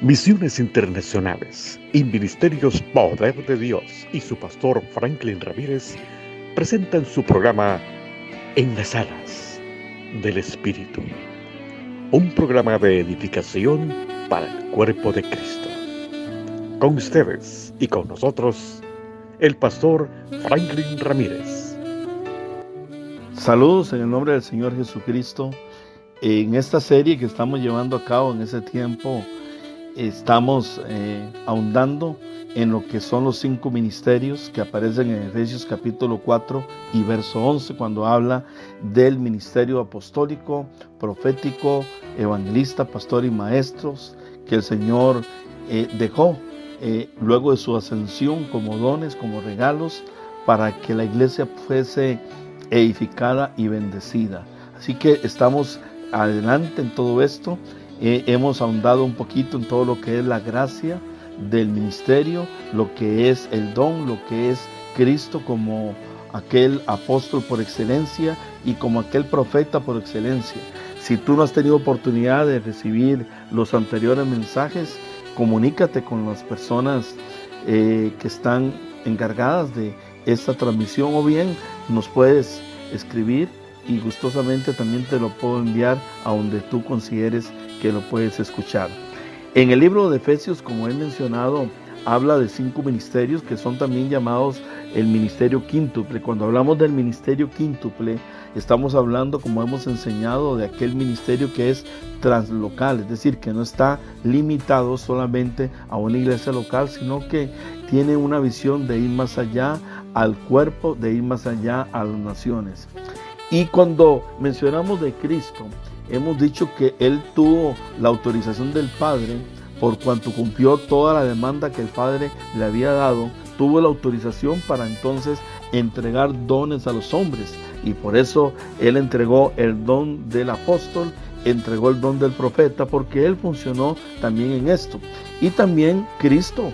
Misiones Internacionales y Ministerios Poder de Dios y su pastor Franklin Ramírez presentan su programa En las alas del Espíritu, un programa de edificación para el cuerpo de Cristo. Con ustedes y con nosotros, el pastor Franklin Ramírez. Saludos en el nombre del Señor Jesucristo. En esta serie que estamos llevando a cabo en ese tiempo, estamos ahondando en lo que son los 5 ministerios que aparecen en Efesios capítulo 4 y verso 11, cuando habla del ministerio apostólico, profético, evangelista, pastor y maestros que el Señor dejó luego de su ascensión como dones, como regalos, para que la iglesia fuese edificada y bendecida. Así que estamos adelante en todo esto. Hemos ahondado un poquito en todo lo que es la gracia del ministerio, lo que es el don, lo que es Cristo como aquel apóstol por excelencia y como aquel profeta por excelencia. Si tú no has tenido oportunidad de recibir los anteriores mensajes, comunícate con las personas que están encargadas de esta transmisión, o bien nos puedes escribir y gustosamente también te lo puedo enviar a donde tú consideres que lo puedes escuchar. En el libro de Efesios, como he mencionado, habla de 5 ministerios que son también llamados el ministerio quíntuple. Cuando hablamos del ministerio quíntuple, estamos hablando, como hemos enseñado, de aquel ministerio que es translocal, es decir, que no está limitado solamente a una iglesia local, sino que tiene una visión de ir más allá al cuerpo, de ir más allá a las naciones. Y cuando mencionamos de Cristo, hemos dicho que Él tuvo la autorización del Padre, por cuanto cumplió toda la demanda que el Padre le había dado, tuvo la autorización para entonces entregar dones a los hombres. Y por eso Él entregó el don del apóstol, entregó el don del profeta, porque Él funcionó también en esto. Y también Cristo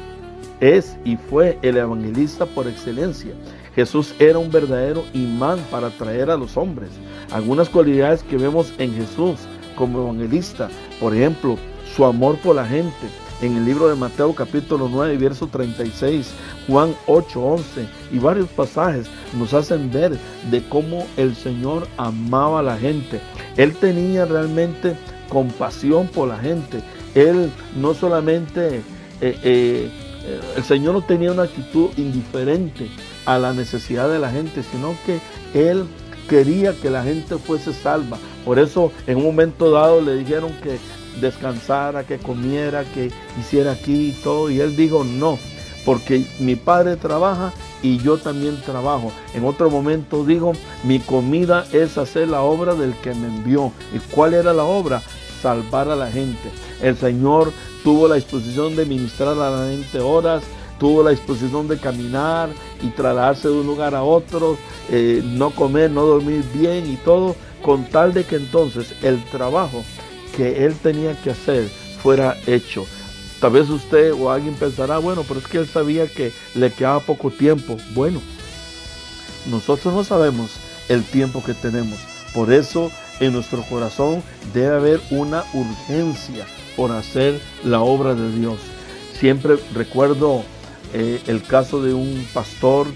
es y fue el evangelista por excelencia. Jesús era un verdadero imán para atraer a los hombres. Algunas cualidades que vemos en Jesús como evangelista, por ejemplo, su amor por la gente. En el libro de Mateo capítulo 9, verso 36, Juan 8, 11 y varios pasajes nos hacen ver de cómo el Señor amaba a la gente. Él tenía realmente compasión por la gente. Él no solamente, el Señor no tenía una actitud indiferente a la necesidad de la gente, sino que Él quería que la gente fuese salva. Por eso en un momento dado le dijeron que descansara, que comiera, que hiciera aquí y todo, y Él dijo no, porque mi Padre trabaja y yo también trabajo. En otro momento dijo, mi comida es hacer la obra del que me envió. ¿Y cuál era la obra? Salvar a la gente. El Señor tuvo la disposición de ministrar a la gente horas, tuvo la disposición de caminar y trasladarse de un lugar a otro, no comer, no dormir bien y todo, con tal de que entonces el trabajo que Él tenía que hacer fuera hecho. Tal vez usted o alguien pensará, bueno, pero es que Él sabía que le quedaba poco tiempo. Bueno, nosotros no sabemos el tiempo que tenemos. Por eso en nuestro corazón debe haber una urgencia por hacer la obra de Dios. Siempre recuerdo el caso de un pastor,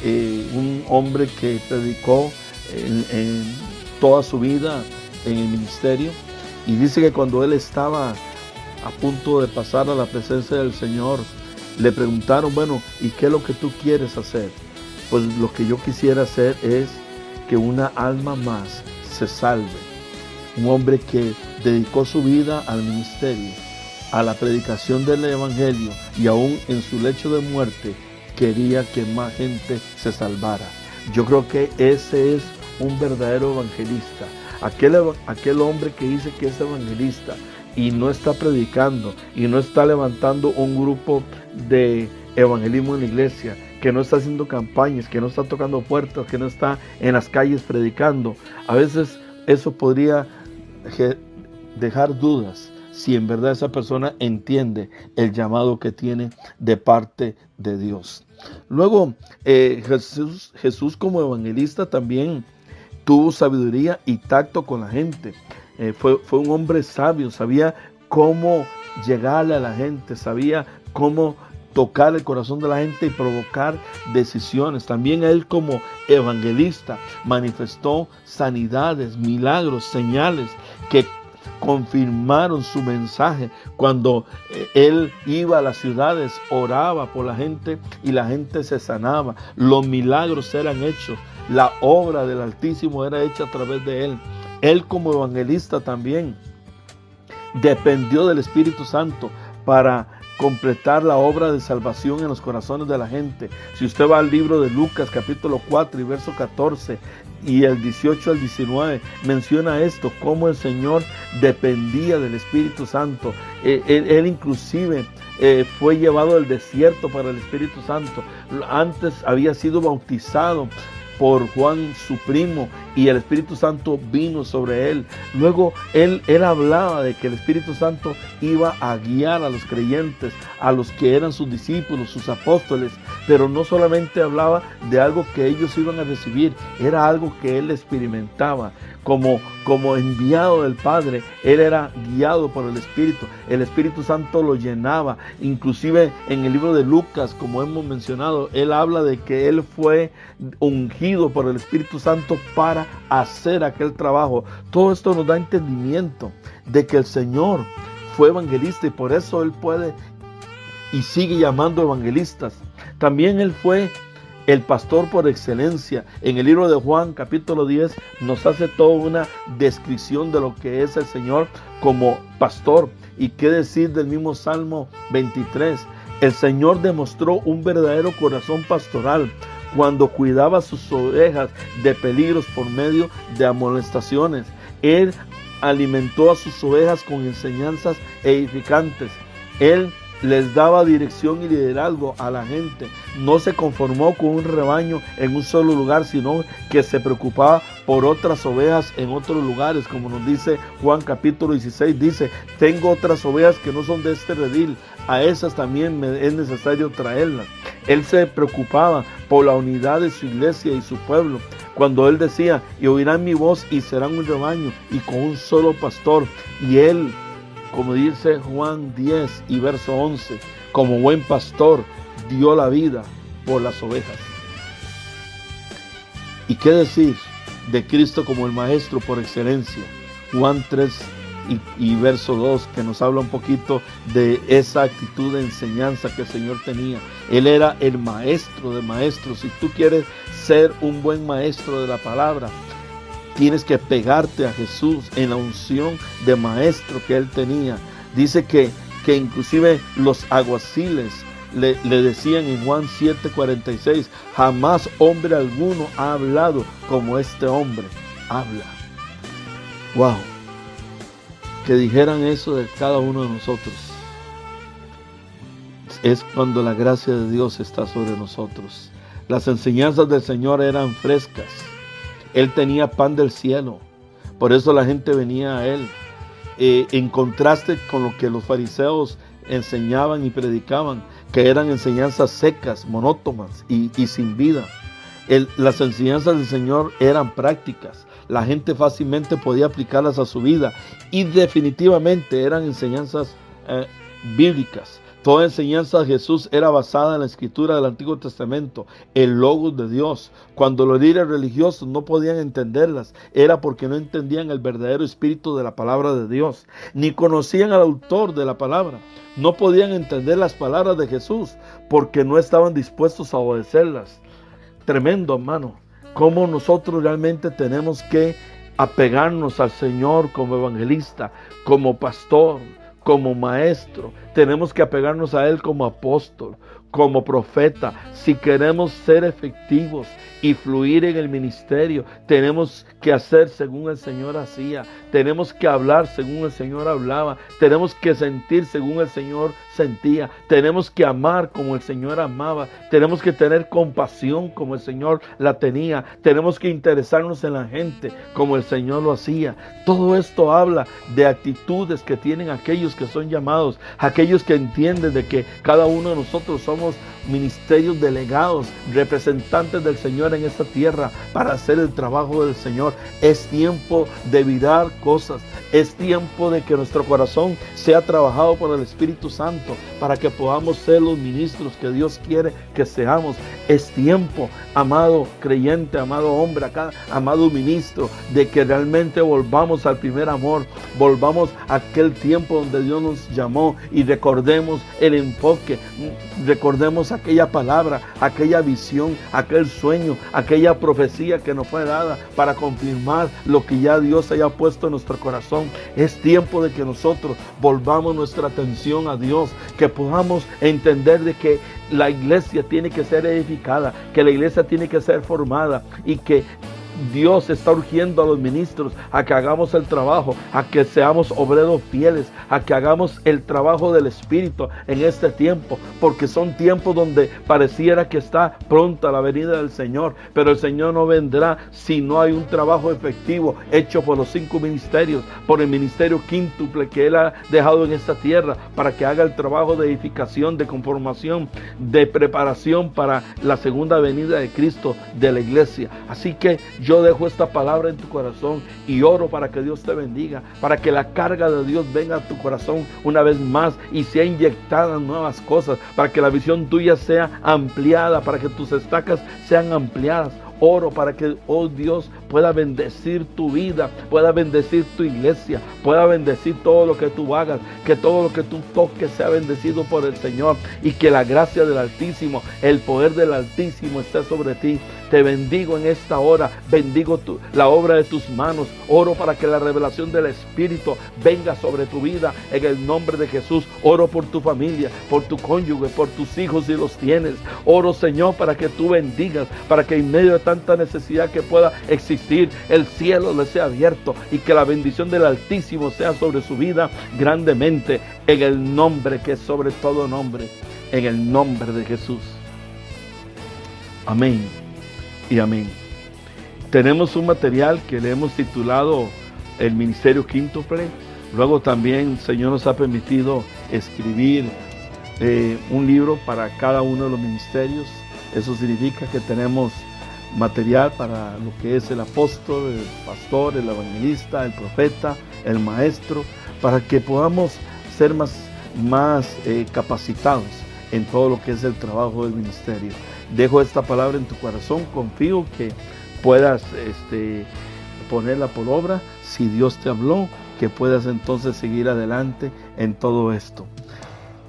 un hombre que predicó en toda su vida en el ministerio, y dice que cuando él estaba a punto de pasar a la presencia del Señor, le preguntaron, bueno, ¿y qué es lo que tú quieres hacer? Pues lo que yo quisiera hacer es que una alma más se salve. Un hombre que dedicó su vida al ministerio, a la predicación del evangelio, y aún en su lecho de muerte quería que más gente se salvara. Yo creo que ese es un verdadero evangelista. Aquel hombre que dice que es evangelista y no está predicando y no está levantando un grupo de evangelismo en la iglesia, que no está haciendo campañas, que no está tocando puertas, que no está en las calles predicando. A veces eso podría dejar dudas si en verdad esa persona entiende el llamado que tiene de parte de Dios. Luego, Jesús como evangelista también tuvo sabiduría y tacto con la gente. Fue un hombre sabio, sabía cómo llegarle a la gente, sabía cómo tocar el corazón de la gente y provocar decisiones. También él como evangelista manifestó sanidades, milagros, señales que confirmaron su mensaje. Cuando él iba a las ciudades, oraba por la gente y la gente se sanaba. Los milagros eran hechos. La obra del Altísimo era hecha a través de él. Él como evangelista también dependió del Espíritu Santo para completar la obra de salvación en los corazones de la gente. Si usted va al libro de Lucas capítulo 4 y verso 14 y el 18 al 19, menciona esto, cómo el Señor dependía del Espíritu Santo. Él inclusive fue llevado al desierto para el Espíritu Santo. Antes había sido bautizado por Juan su primo y el Espíritu Santo vino sobre él. Luego él hablaba de que el Espíritu Santo iba a guiar a los creyentes, a los que eran sus discípulos, sus apóstoles, pero no solamente hablaba de algo que ellos iban a recibir, era algo que él experimentaba. Como enviado del Padre, él era guiado por el Espíritu Santo lo llenaba. Inclusive en el libro de Lucas, como hemos mencionado, él habla de que él fue ungido por el Espíritu Santo para hacer aquel trabajo. Todo esto nos da entendimiento de que el Señor fue evangelista y por eso él puede y sigue llamando evangelistas. También él fue el pastor por excelencia. En el libro de Juan capítulo 10 nos hace toda una descripción de lo que es el Señor como pastor. Y qué decir del mismo Salmo 23. El Señor demostró un verdadero corazón pastoral cuando cuidaba sus ovejas de peligros por medio de amonestaciones. Él alimentó a sus ovejas con enseñanzas edificantes. Él les daba dirección y liderazgo a la gente. No se conformó con un rebaño en un solo lugar, sino que se preocupaba por otras ovejas en otros lugares. Como nos dice Juan capítulo 16, dice, tengo otras ovejas que no son de este redil, a esas también es necesario traerlas. Él se preocupaba por la unidad de su iglesia y su pueblo. Cuando él decía, y oirán mi voz y serán un rebaño y con un solo pastor. Y él, como dice Juan 10 y verso 11, como buen pastor, dio la vida por las ovejas. ¿Y qué decir de Cristo como el Maestro por excelencia? Juan 3 y verso 2, que nos habla un poquito de esa actitud de enseñanza que el Señor tenía. Él era el maestro de maestros. Si tú quieres ser un buen maestro de la palabra, tienes que pegarte a Jesús en la unción de maestro que él tenía. Dice que inclusive los alguaciles le decían en Juan 7:46, jamás hombre alguno ha hablado como este hombre habla. Wow, que dijeran eso de cada uno de nosotros. Es cuando la gracia de Dios está sobre nosotros. Las enseñanzas del Señor eran frescas. Él tenía pan del cielo, por eso la gente venía a él. En contraste con lo que los fariseos enseñaban y predicaban, que eran enseñanzas secas, monótonas y sin vida. Las enseñanzas del Señor eran prácticas. La gente fácilmente podía aplicarlas a su vida y definitivamente eran enseñanzas bíblicas. Toda enseñanza de Jesús era basada en la escritura del Antiguo Testamento, el Logos de Dios. Cuando los líderes religiosos no podían entenderlas, era porque no entendían el verdadero espíritu de la palabra de Dios, ni conocían al autor de la palabra. No podían entender las palabras de Jesús porque no estaban dispuestos a obedecerlas. Tremendo, hermano, cómo nosotros realmente tenemos que apegarnos al Señor como evangelista, como pastor, como maestro. Tenemos que apegarnos a Él como apóstol, como profeta. Si queremos ser efectivos y fluir en el ministerio, tenemos que hacer según el Señor hacía. Tenemos que hablar según el Señor hablaba. Tenemos que sentir según el Señor sentía. Tenemos que amar como el Señor amaba. Tenemos que tener compasión como el Señor la tenía. Tenemos que interesarnos en la gente como el Señor lo hacía. Todo esto habla de actitudes que tienen aquellos que son llamados, aquellos aquellos que entienden de que cada uno de nosotros somos ministerios delegados, representantes del Señor en esta tierra para hacer el trabajo del Señor. Es tiempo de virar cosas, es tiempo de que nuestro corazón sea trabajado por el Espíritu Santo para que podamos ser los ministros que Dios quiere que seamos. Es tiempo, amado creyente, amado hombre, acá, amado ministro, de que realmente volvamos al primer amor, volvamos a aquel tiempo donde Dios nos llamó y recordemos el enfoque, recordemos aquella palabra, aquella visión, aquel sueño, aquella profecía que nos fue dada para confirmar lo que ya Dios haya puesto en nuestro corazón. Es tiempo de que nosotros volvamos nuestra atención a Dios, que podamos entender de que la iglesia tiene que ser edificada, que la iglesia tiene que ser formada y que Dios está urgiendo a los ministros a que hagamos el trabajo, a que seamos obreros fieles, a que hagamos el trabajo del Espíritu en este tiempo, porque son tiempos donde pareciera que está pronta la venida del Señor, pero el Señor no vendrá si no hay un trabajo efectivo hecho por los 5 ministerios, por el ministerio quíntuple que Él ha dejado en esta tierra, para que haga el trabajo de edificación, de conformación, de preparación para la segunda venida de Cristo, de la iglesia. Así que yo dejo esta palabra en tu corazón y oro para que Dios te bendiga, para que la carga de Dios venga a tu corazón una vez más y sea inyectada en nuevas cosas, para que la visión tuya sea ampliada, para que tus estacas sean ampliadas. Oro para que, oh Dios, pueda bendecir tu vida, pueda bendecir tu iglesia, pueda bendecir todo lo que tú hagas, que todo lo que tú toques sea bendecido por el Señor y que la gracia del Altísimo, el poder del Altísimo esté sobre ti. Te bendigo en esta hora, bendigo la obra de tus manos. Oro para que la revelación del Espíritu venga sobre tu vida en el nombre de Jesús. Oro por tu familia, por tu cónyuge, por tus hijos si los tienes. Oro, Señor, para que tú bendigas, para que en medio de tanta necesidad que pueda existir, el cielo les sea abierto y que la bendición del Altísimo sea sobre su vida grandemente, en el nombre que es sobre todo nombre, en el nombre de Jesús. Amén y amén. Tenemos un material que le hemos titulado El Ministerio Quíntuple. Luego también el Señor nos ha permitido escribir un libro para cada uno de los ministerios. Eso significa que tenemos material para lo que es el apóstol, el pastor, el evangelista, el profeta, el maestro, para que podamos ser más capacitados en todo lo que es el trabajo del ministerio. Dejo esta palabra en tu corazón, confío que puedas ponerla por obra. Si Dios te habló, que puedas entonces seguir adelante en todo esto.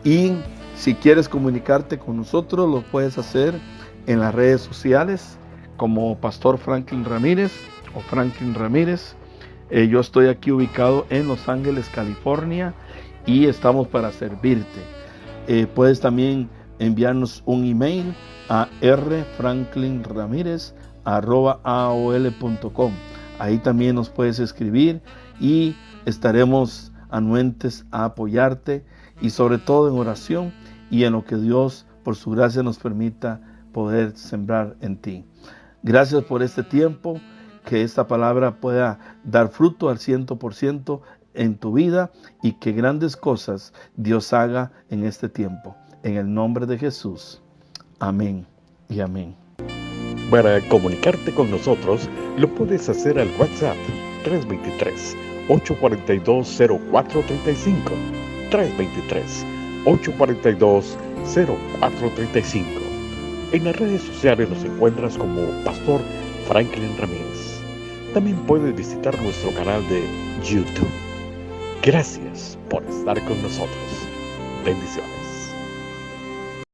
Y si quieres comunicarte con nosotros, lo puedes hacer en las redes sociales como Pastor Franklin Ramírez o Franklin Ramírez. Yo estoy aquí ubicado en Los Ángeles, California, y estamos para servirte. Puedes también enviarnos un email a rfranklinramirez@aol.com. Ahí también nos puedes escribir y estaremos anuentes a apoyarte y sobre todo en oración y en lo que Dios por su gracia nos permita poder sembrar en ti. Gracias por este tiempo, que esta palabra pueda dar fruto al 100% en tu vida y que grandes cosas Dios haga en este tiempo. En el nombre de Jesús. Amén y amén. Para comunicarte con nosotros, lo puedes hacer al WhatsApp 323-842-0435. 323-842-0435. En las redes sociales nos encuentras como Pastor Franklin Ramírez. También puedes visitar nuestro canal de YouTube. Gracias por estar con nosotros. Bendiciones.